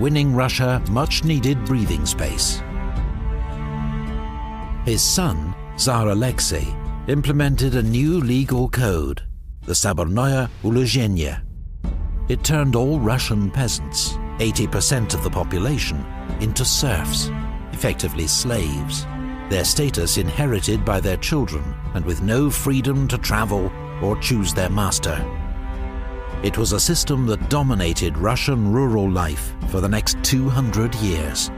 winning Russia much-needed breathing space. His son, Tsar Alexei, implemented a new legal code, the Sabornoye Uluzhenie. It turned all Russian peasants, 80% of the population, into serfs, effectively slaves, their status inherited by their children and with no freedom to travel or choose their master. It was a system that dominated Russian rural life for the next 200 years.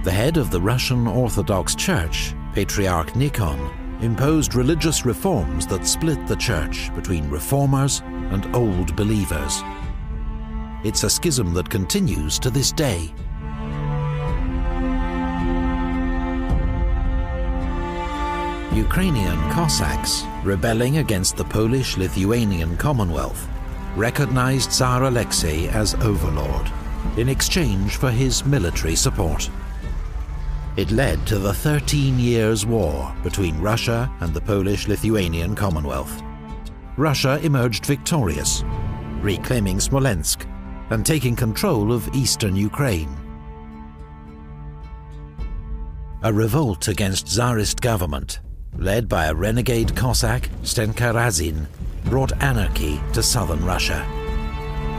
The head of the Russian Orthodox Church, Patriarch Nikon, imposed religious reforms that split the church between reformers and old believers. It's a schism that continues to this day. Ukrainian Cossacks, rebelling against the Polish-Lithuanian Commonwealth, recognized Tsar Alexei as overlord in exchange for his military support. It led to the 13 Years' War between Russia and the Polish-Lithuanian Commonwealth. Russia emerged victorious, reclaiming Smolensk and taking control of eastern Ukraine. A revolt against Tsarist government, led by a renegade Cossack, Stenka Razin, brought anarchy to southern Russia.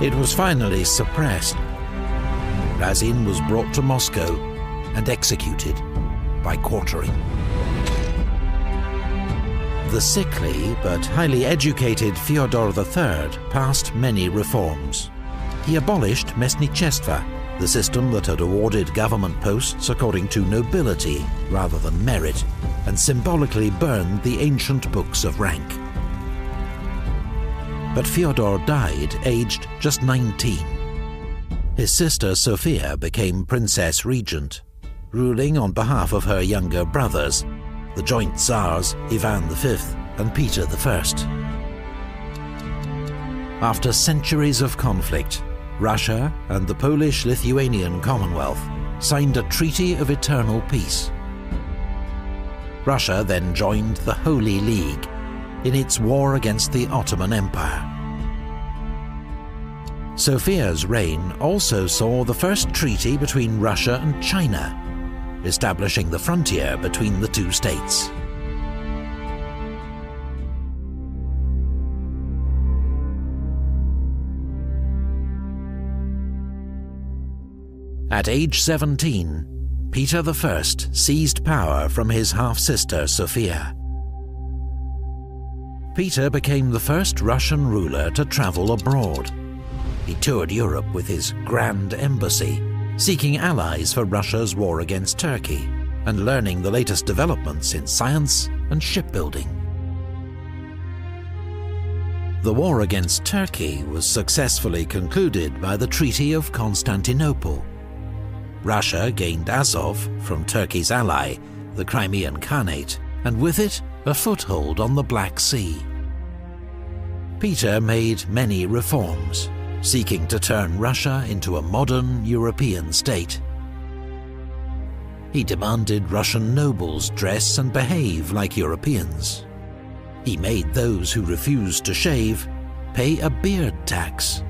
It was finally suppressed. Razin was brought to Moscow and executed by quartering. The sickly but highly educated Fyodor III passed many reforms. He abolished Mesnichestva, the system that had awarded government posts according to nobility rather than merit, and symbolically burned the ancient books of rank. But Fyodor died aged just 19. His sister Sophia became Princess Regent, ruling on behalf of her younger brothers, the joint Tsars Ivan V and Peter I. After centuries of conflict, Russia and the Polish-Lithuanian Commonwealth signed a treaty of eternal peace. Russia then joined the Holy League in its war against the Ottoman Empire. Sophia's reign also saw the first treaty between Russia and China, establishing the frontier between the two states. At age 17, Peter I seized power from his half-sister Sophia. Peter became the first Russian ruler to travel abroad. He toured Europe with his Grand Embassy, seeking allies for Russia's war against Turkey and learning the latest developments in science and shipbuilding. The war against Turkey was successfully concluded by the Treaty of Constantinople. Russia gained Azov from Turkey's ally, the Crimean Khanate, and with it, a foothold on the Black Sea. Peter made many reforms, seeking to turn Russia into a modern European state. He demanded Russian nobles dress and behave like Europeans. He made those who refused to shave pay a beard tax.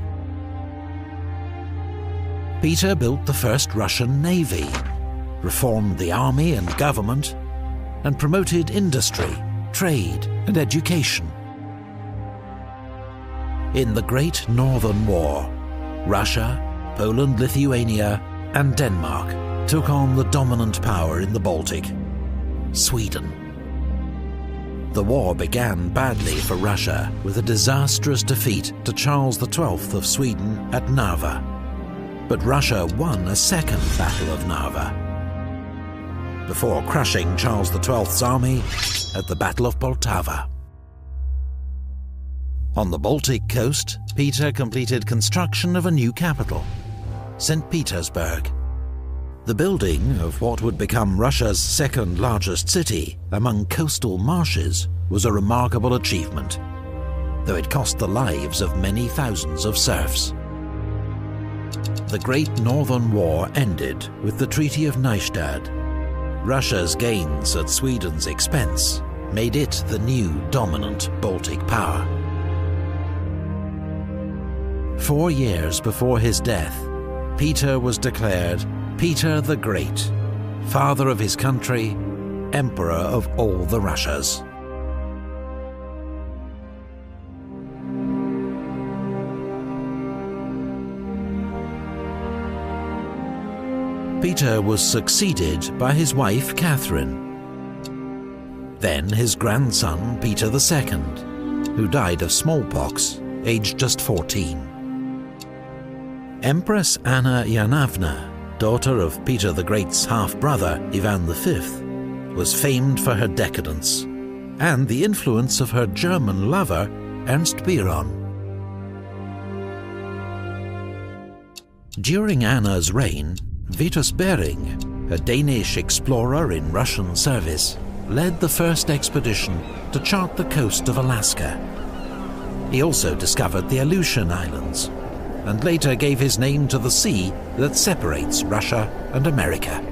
Peter built the first Russian navy, reformed the army and government, and promoted industry, trade, and education. In the Great Northern War, Russia, Poland, Lithuania, and Denmark took on the dominant power in the Baltic, Sweden. The war began badly for Russia with a disastrous defeat to Charles XII of Sweden at Narva. But Russia won a second Battle of Narva, before crushing Charles XII's army at the Battle of Poltava. On the Baltic coast, Peter completed construction of a new capital, St. Petersburg. The building of what would become Russia's second largest city among coastal marshes was a remarkable achievement, though it cost the lives of many thousands of serfs. The Great Northern War ended with the Treaty of Neustadt. Russia's gains at Sweden's expense made it the new dominant Baltic power. 4 years before his death, Peter was declared Peter the Great, father of his country, emperor of all the Russias. Peter was succeeded by his wife Catherine, then his grandson Peter II, who died of smallpox, aged just 14. Empress Anna Ivanovna, daughter of Peter the Great's half-brother Ivan V, was famed for her decadence and the influence of her German lover Ernst Biron. During Anna's reign, Vitus Bering, a Danish explorer in Russian service, led the first expedition to chart the coast of Alaska. He also discovered the Aleutian Islands, and later gave his name to the sea that separates Russia and America.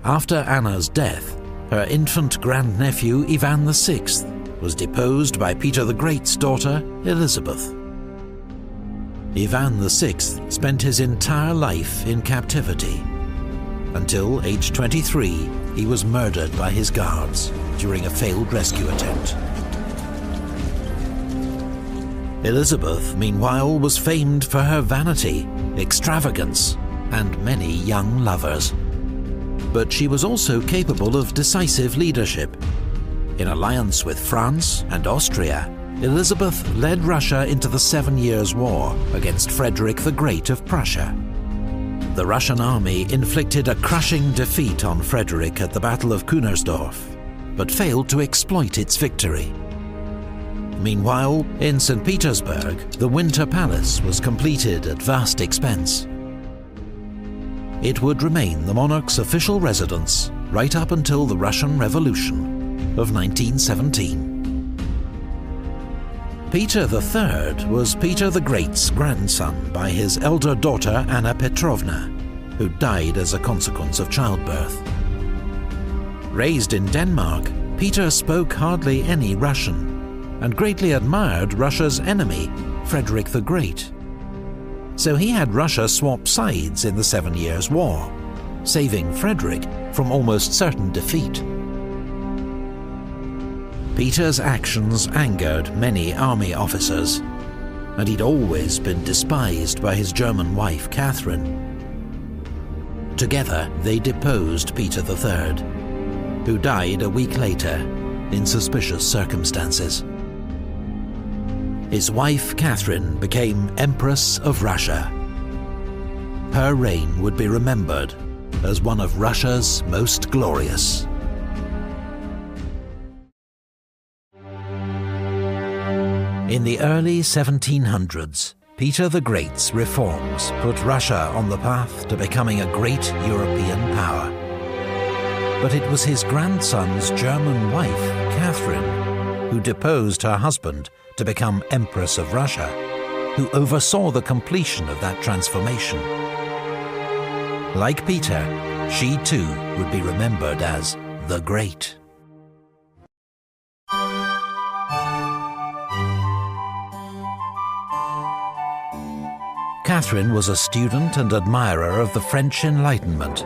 After Anna's death, her infant grandnephew Ivan VI was deposed by Peter the Great's daughter Elizabeth. Ivan VI spent his entire life in captivity. Until age 23, he was murdered by his guards during a failed rescue attempt. Elizabeth, meanwhile, was famed for her vanity, extravagance, and many young lovers. But she was also capable of decisive leadership. In alliance with France and Austria, Elizabeth led Russia into the 7 Years' War against Frederick the Great of Prussia. The Russian army inflicted a crushing defeat on Frederick at the Battle of Kunersdorf, but failed to exploit its victory. Meanwhile, in St. Petersburg, the Winter Palace was completed at vast expense. It would remain the monarch's official residence right up until the Russian Revolution of 1917. Peter III was Peter the Great's grandson by his elder daughter Anna Petrovna, who died as a consequence of childbirth. Raised in Denmark, Peter spoke hardly any Russian, and greatly admired Russia's enemy, Frederick the Great. So he had Russia swap sides in the 7 Years' War, saving Frederick from almost certain defeat. Peter's actions angered many army officers, and he'd always been despised by his German wife Catherine. Together they deposed Peter III, who died a week later in suspicious circumstances. His wife Catherine became Empress of Russia. Her reign would be remembered as one of Russia's most glorious. In the early 1700s, Peter the Great's reforms put Russia on the path to becoming a great European power. But it was his grandson's German wife, Catherine, who deposed her husband to become Empress of Russia, who oversaw the completion of that transformation. Like Peter, she too would be remembered as the Great. Catherine was a student and admirer of the French Enlightenment,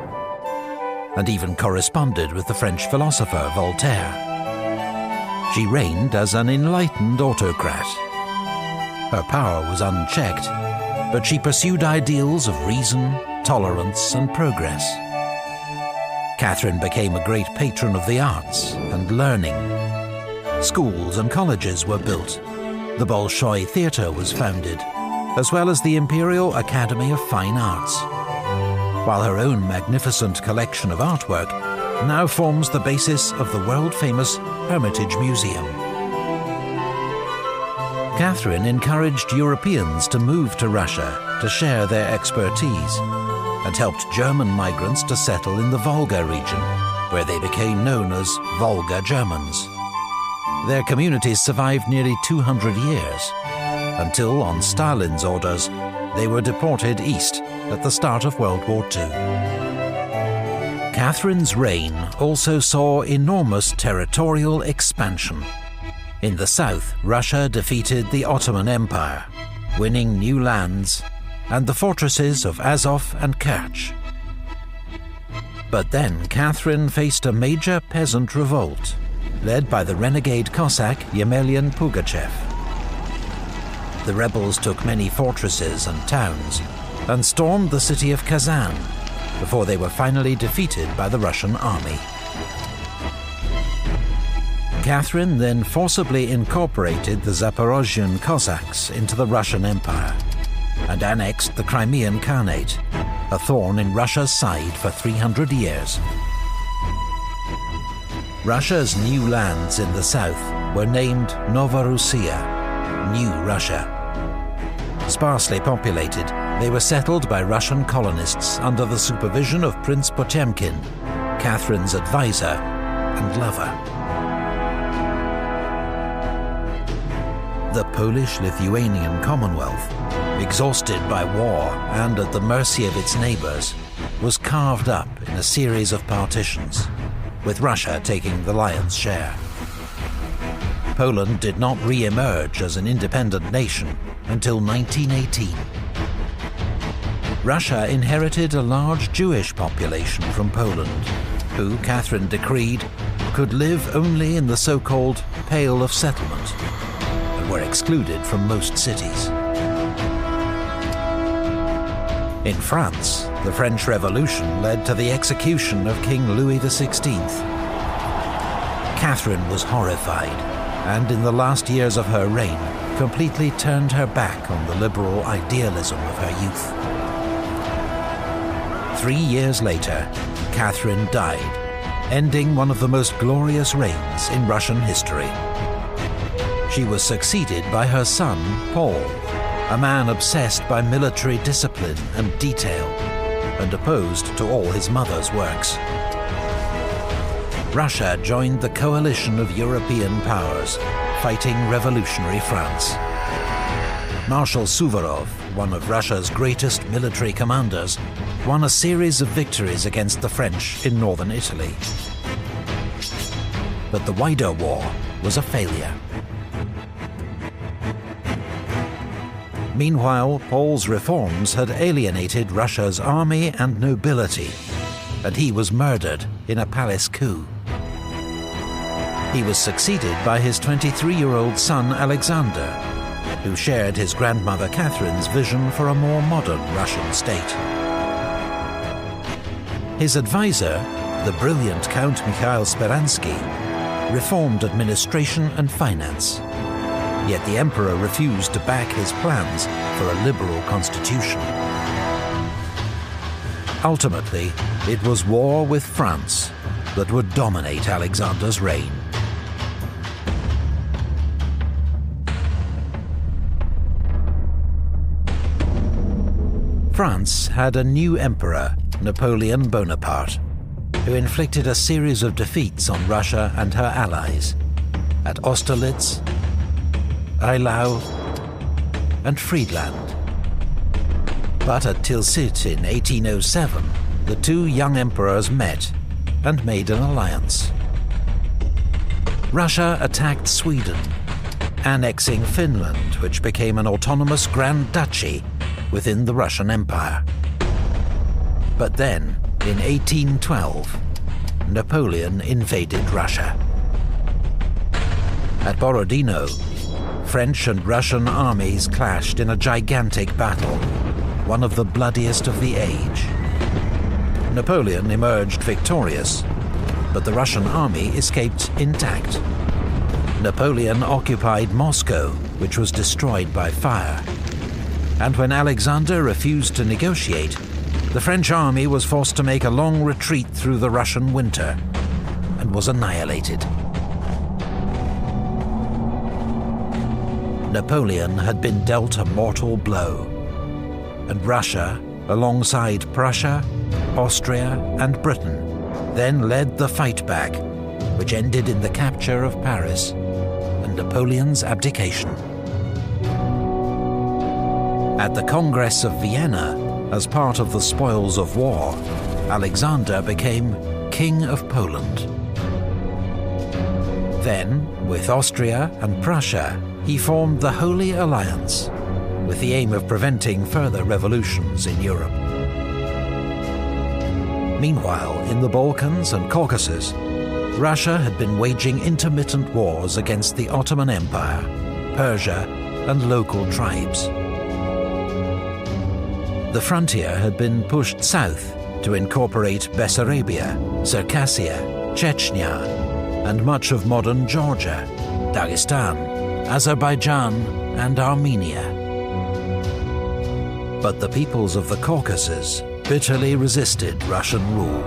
and even corresponded with the French philosopher Voltaire. She reigned as an enlightened autocrat. Her power was unchecked, but she pursued ideals of reason, tolerance, and progress. Catherine became a great patron of the arts and learning. Schools and colleges were built. The Bolshoi Theatre was founded, as well as the Imperial Academy of Fine Arts, while her own magnificent collection of artwork now forms the basis of the world-famous Hermitage Museum. Catherine encouraged Europeans to move to Russia to share their expertise, and helped German migrants to settle in the Volga region, where they became known as Volga Germans. Their communities survived nearly 200 years, until, on Stalin's orders, they were deported east at the start of World War II. Catherine's reign also saw enormous territorial expansion. In the south, Russia defeated the Ottoman Empire, winning new lands and the fortresses of Azov and Kerch. But then Catherine faced a major peasant revolt, led by the renegade Cossack Yemelyan Pugachev. The rebels took many fortresses and towns and stormed the city of Kazan before they were finally defeated by the Russian army. Catherine then forcibly incorporated the Zaporozhian Cossacks into the Russian Empire and annexed the Crimean Khanate, a thorn in Russia's side for 300 years. Russia's new lands in the south were named Novorussia, New Russia. Sparsely populated, they were settled by Russian colonists under the supervision of Prince Potemkin, Catherine's advisor and lover. The Polish-Lithuanian Commonwealth, exhausted by war and at the mercy of its neighbors, was carved up in a series of partitions, with Russia taking the lion's share. Poland did not re-emerge as an independent nation until 1918. Russia inherited a large Jewish population from Poland, who, Catherine decreed, could live only in the so-called Pale of Settlement, and were excluded from most cities. In France, the French Revolution led to the execution of King Louis XVI. Catherine was horrified, and in the last years of her reign, completely turned her back on the liberal idealism of her youth. 3 years later, Catherine died, ending one of the most glorious reigns in Russian history. She was succeeded by her son, Paul, a man obsessed by military discipline and detail, and opposed to all his mother's works. Russia joined the coalition of European powers, fighting revolutionary France. Marshal Suvorov, one of Russia's greatest military commanders, won a series of victories against the French in northern Italy. But the wider war was a failure. Meanwhile, Paul's reforms had alienated Russia's army and nobility, and he was murdered in a palace coup. He was succeeded by his 23-year-old son Alexander, who shared his grandmother Catherine's vision for a more modern Russian state. His advisor, the brilliant Count Mikhail Speransky, reformed administration and finance. Yet the emperor refused to back his plans for a liberal constitution. Ultimately, it was war with France that would dominate Alexander's reign. France had a new emperor, Napoleon Bonaparte, who inflicted a series of defeats on Russia and her allies at Austerlitz, Eylau, and Friedland. But at Tilsit in 1807, the two young emperors met and made an alliance. Russia attacked Sweden, annexing Finland, which became an autonomous Grand Duchy within the Russian Empire. But then, in 1812, Napoleon invaded Russia. At Borodino, French and Russian armies clashed in a gigantic battle, one of the bloodiest of the age. Napoleon emerged victorious, but the Russian army escaped intact. Napoleon occupied Moscow, which was destroyed by fire. And when Alexander refused to negotiate, the French army was forced to make a long retreat through the Russian winter and was annihilated. Napoleon had been dealt a mortal blow, and Russia, alongside Prussia, Austria, and Britain, then led the fight back, which ended in the capture of Paris and Napoleon's abdication. At the Congress of Vienna, as part of the spoils of war, Alexander became King of Poland. Then, With Austria and Prussia, he formed the Holy Alliance, with the aim of preventing further revolutions in Europe. Meanwhile, in the Balkans and Caucasus, Russia had been waging intermittent wars against the Ottoman Empire, Persia, and local tribes. The frontier had been pushed south to incorporate Bessarabia, Circassia, Chechnya, and much of modern Georgia, Dagestan, Azerbaijan, and Armenia. But the peoples of the Caucasus bitterly resisted Russian rule.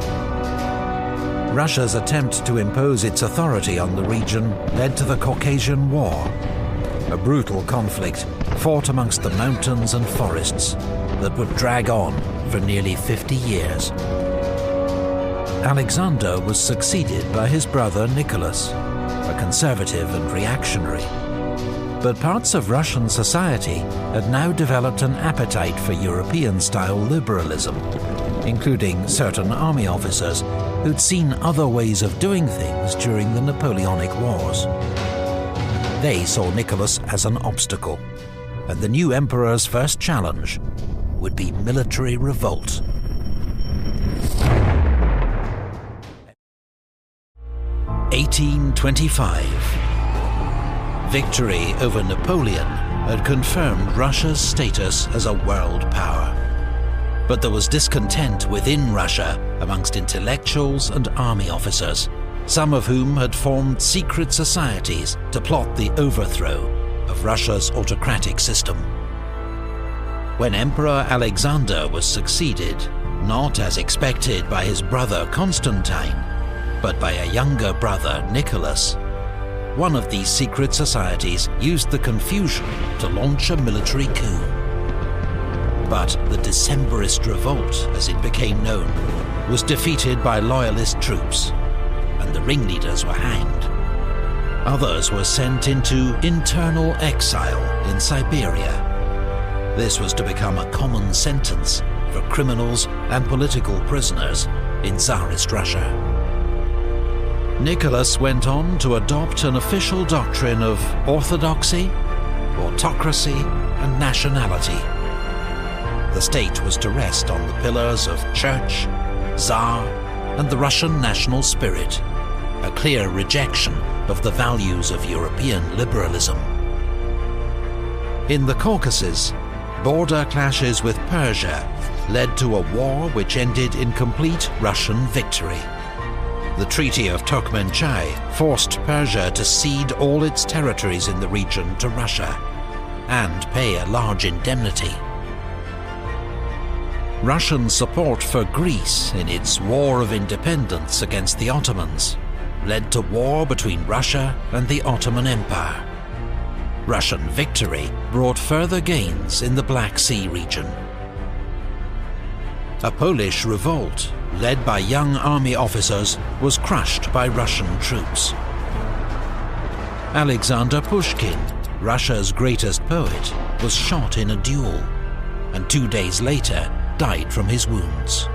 Russia's attempt to impose its authority on the region led to the Caucasian War, a brutal conflict fought amongst the mountains and forests that would drag on for nearly 50 years. Alexander was succeeded by his brother Nicholas, a conservative and reactionary. But parts of Russian society had now developed an appetite for European-style liberalism, including certain army officers who'd seen other ways of doing things during the Napoleonic Wars. They saw Nicholas as an obstacle, and the new emperor's first challenge would be military revolt. (1825). Victory over Napoleon had confirmed Russia's status as a world power. But there was discontent within Russia amongst intellectuals and army officers, some of whom had formed secret societies to plot the overthrow of Russia's autocratic system. When Emperor Alexander was succeeded, not as expected by his brother Constantine, but by a younger brother Nicholas, one of these secret societies used the confusion to launch a military coup. But the Decembrist revolt, as it became known, was defeated by loyalist troops, and the ringleaders were hanged. Others were sent into internal exile in Siberia. This was to become a common sentence for criminals and political prisoners in Tsarist Russia. Nicholas went on to adopt an official doctrine of orthodoxy, autocracy, and nationality. The state was to rest on the pillars of church, Tsar, and the Russian national spirit, a clear rejection of the values of European liberalism. In the Caucasus, border clashes with Persia led to a war which ended in complete Russian victory. The Treaty of Turkmenchay forced Persia to cede all its territories in the region to Russia and pay a large indemnity. Russian support for Greece in its war of independence against the Ottomans led to war between Russia and the Ottoman Empire. Russian victory brought further gains in the Black Sea region. A Polish revolt, led by young army officers, was crushed by Russian troops. Alexander Pushkin, Russia's greatest poet, was shot in a duel, and 2 days later died from his wounds.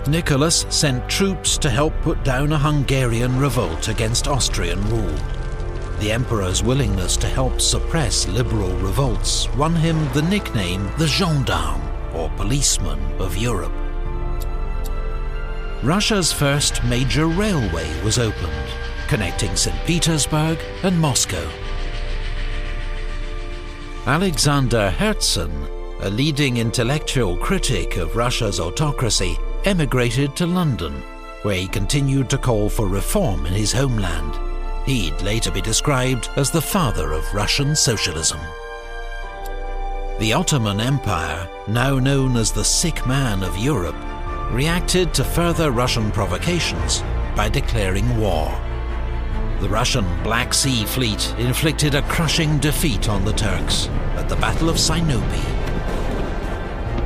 Nicholas sent troops to help put down a Hungarian revolt against Austrian rule. The emperor's willingness to help suppress liberal revolts won him the nickname the Gendarme, or policeman of Europe. Russia's first major railway was opened, connecting St. Petersburg and Moscow. Alexander Herzen, a leading intellectual critic of Russia's autocracy, emigrated to London, where he continued to call for reform in his homeland. He'd later be described as the father of Russian socialism. The Ottoman Empire, now known as the sick man of Europe, reacted to further Russian provocations by declaring war. The Russian Black Sea Fleet inflicted a crushing defeat on the Turks at the Battle of Sinope.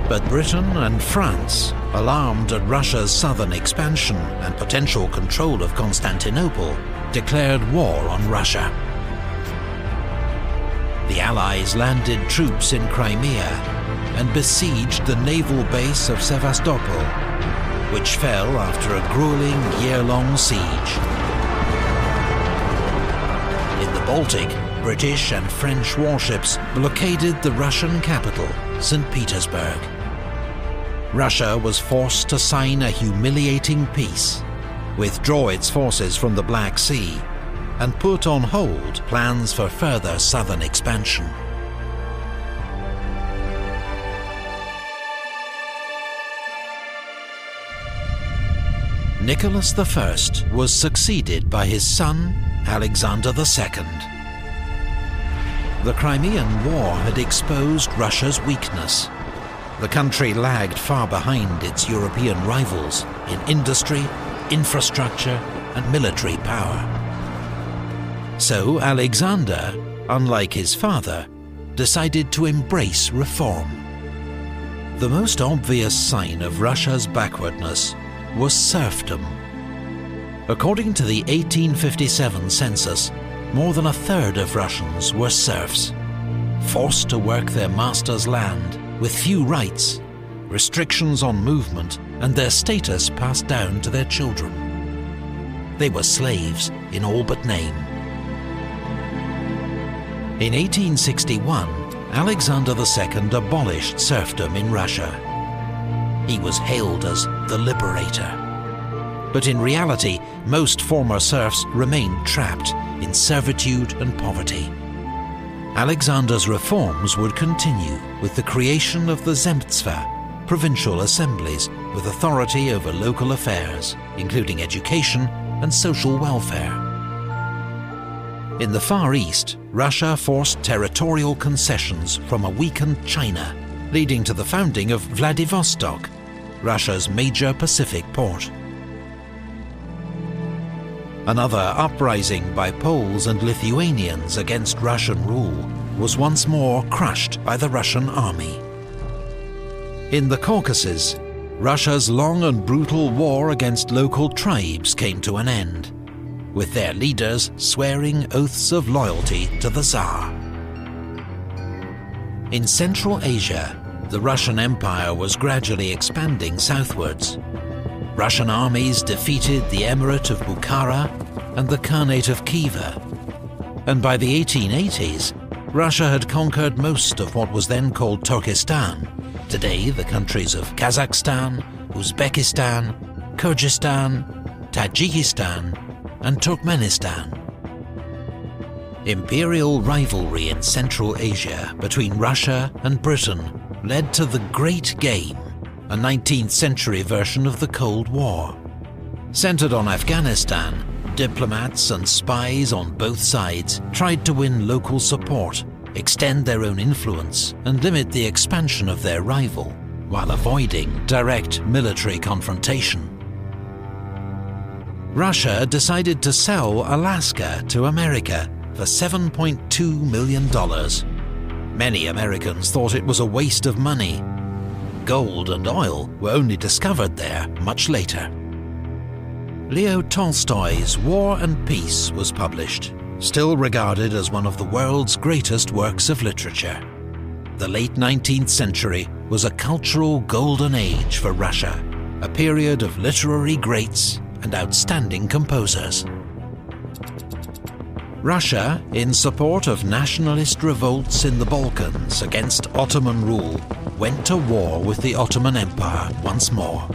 But Britain and France, alarmed at Russia's southern expansion and potential control of Constantinople, declared war on Russia. The Allies landed troops in Crimea and besieged the naval base of Sevastopol, which fell after a grueling year-long siege. Baltic, British and French warships blockaded the Russian capital, St. Petersburg. Russia was forced to sign a humiliating peace, withdraw its forces from the Black Sea, and put on hold plans for further southern expansion. Nicholas I was succeeded by his son, Alexander II. The Crimean War had exposed Russia's weakness. The country lagged far behind its European rivals in industry, infrastructure, and military power. So Alexander, unlike his father, decided to embrace reform. The most obvious sign of Russia's backwardness was serfdom. According to the 1857 census, more than a third of Russians were serfs, forced to work their master's land with few rights, restrictions on movement, and their status passed down to their children. They were slaves in all but name. In 1861, Alexander II abolished serfdom in Russia. He was hailed as the liberator. But in reality, most former serfs remained trapped in servitude and poverty. Alexander's reforms would continue with the creation of the zemstva, provincial assemblies with authority over local affairs, including education and social welfare. In the Far East, Russia forced territorial concessions from a weakened China, leading to the founding of Vladivostok, Russia's major Pacific port. Another uprising by Poles and Lithuanians against Russian rule was once more crushed by the Russian army. In the Caucasus, Russia's long and brutal war against local tribes came to an end, with their leaders swearing oaths of loyalty to the Tsar. In Central Asia, the Russian Empire was gradually expanding southwards. Russian armies defeated the Emirate of Bukhara and the Khanate of Khiva, and by the 1880s, Russia had conquered most of what was then called Turkestan, today the countries of Kazakhstan, Uzbekistan, Kyrgyzstan, Tajikistan, and Turkmenistan. Imperial rivalry in Central Asia between Russia and Britain led to the Great Game, a 19th century version of the Cold War. Centered on Afghanistan, diplomats and spies on both sides tried to win local support, extend their own influence, and limit the expansion of their rival, while avoiding direct military confrontation. Russia decided to sell Alaska to America for $7.2 million. Many Americans thought it was a waste of money. Gold and oil were only discovered there much later. Leo Tolstoy's War and Peace was published, still regarded as one of the world's greatest works of literature. The late 19th century was a cultural golden age for Russia, a period of literary greats and outstanding composers. Russia, in support of nationalist revolts in the Balkans against Ottoman rule, went to war with the Ottoman Empire once more.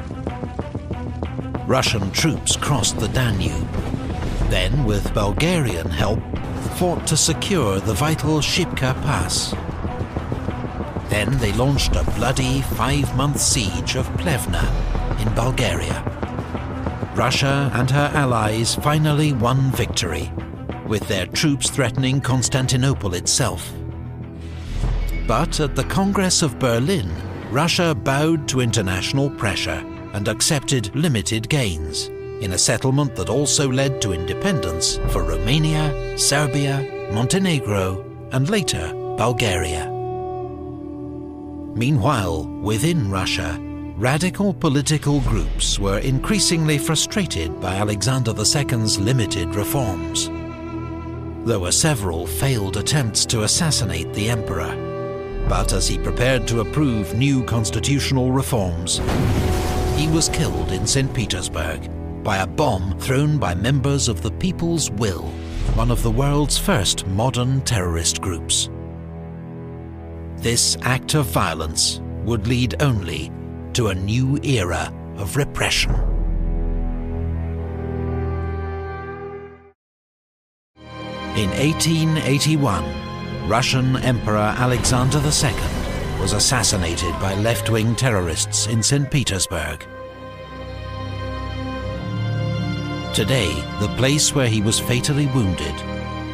Russian troops crossed the Danube, then with Bulgarian help fought to secure the vital Shipka Pass. Then they launched a bloody 5-month siege of Plevna in Bulgaria. Russia and her allies finally won victory, with their troops threatening Constantinople itself. But at the Congress of Berlin, Russia bowed to international pressure and accepted limited gains, in a settlement that also led to independence for Romania, Serbia, Montenegro, and later Bulgaria. Meanwhile, within Russia, radical political groups were increasingly frustrated by Alexander II's limited reforms. There were several failed attempts to assassinate the emperor, but as he prepared to approve new constitutional reforms, he was killed in St. Petersburg by a bomb thrown by members of the People's Will, one of the world's first modern terrorist groups. This act of violence would lead only to a new era of repression. In 1881, Russian Emperor Alexander II was assassinated by left-wing terrorists in St. Petersburg. Today, the place where he was fatally wounded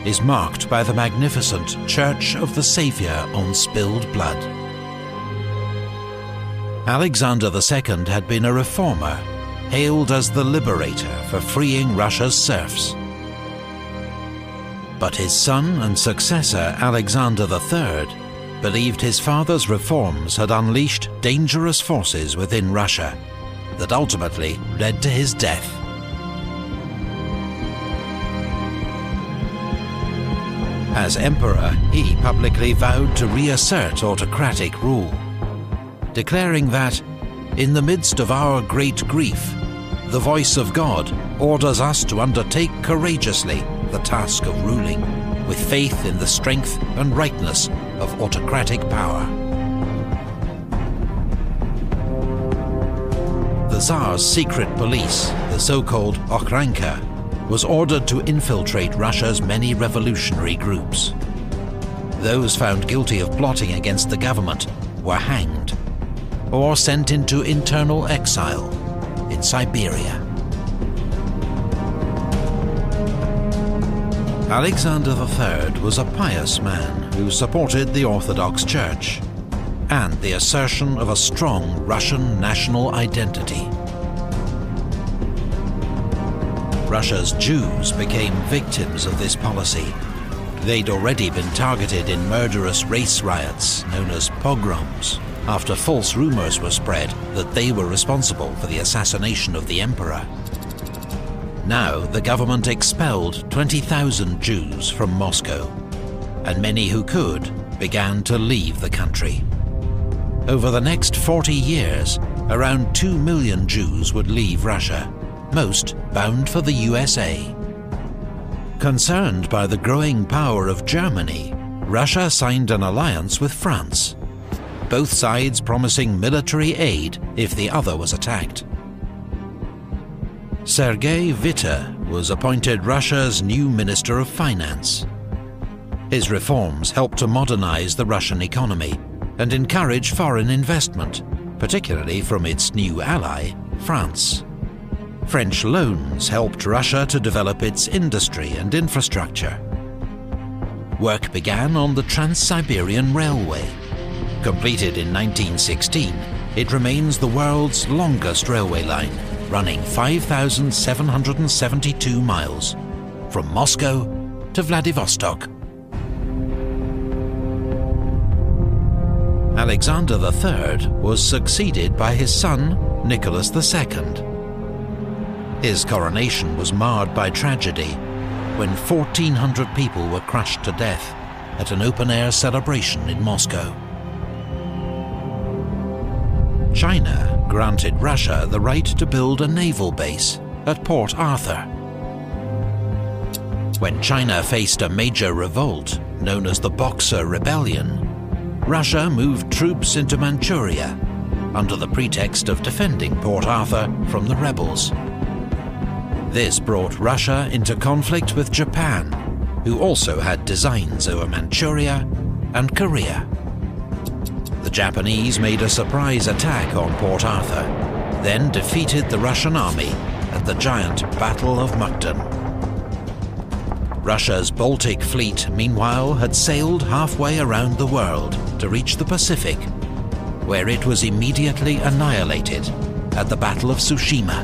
is marked by the magnificent Church of the Saviour on Spilled Blood. Alexander II had been a reformer, hailed as the liberator for freeing Russia's serfs. But his son and successor Alexander III believed his father's reforms had unleashed dangerous forces within Russia that ultimately led to his death. As emperor, he publicly vowed to reassert autocratic rule, declaring that, in the midst of our great grief, the voice of God orders us to undertake courageously the task of ruling, with faith in the strength and rightness of autocratic power. The Tsar's secret police, the so-called Okhranka, was ordered to infiltrate Russia's many revolutionary groups. Those found guilty of plotting against the government were hanged or sent into internal exile in Siberia. Alexander III was a pious man who supported the Orthodox Church and the assertion of a strong Russian national identity. Russia's Jews became victims of this policy. They'd already been targeted in murderous race riots known as pogroms, after false rumors were spread that they were responsible for the assassination of the emperor. Now the government expelled 20,000 Jews from Moscow, and many who could began to leave the country. Over the next 40 years, around 2 million Jews would leave Russia, most bound for the USA. Concerned by the growing power of Germany, Russia signed an alliance with France, both sides promising military aid if the other was attacked. Sergei Witte was appointed Russia's new Minister of Finance. His reforms helped to modernize the Russian economy and encourage foreign investment, particularly from its new ally, France. French loans helped Russia to develop its industry and infrastructure. Work began on the Trans-Siberian Railway. Completed in 1916, it remains the world's longest railway line, running 5,772 miles, from Moscow to Vladivostok. Alexander III was succeeded by his son, Nicholas II. His coronation was marred by tragedy when 1,400 people were crushed to death at an open-air celebration in Moscow. China granted Russia the right to build a naval base at Port Arthur. When China faced a major revolt, known as the Boxer Rebellion, Russia moved troops into Manchuria under the pretext of defending Port Arthur from the rebels. This brought Russia into conflict with Japan, who also had designs over Manchuria and Korea. The Japanese made a surprise attack on Port Arthur, then defeated the Russian army at the giant Battle of Mukden. Russia's Baltic Fleet, meanwhile, had sailed halfway around the world to reach the Pacific, where it was immediately annihilated at the Battle of Tsushima.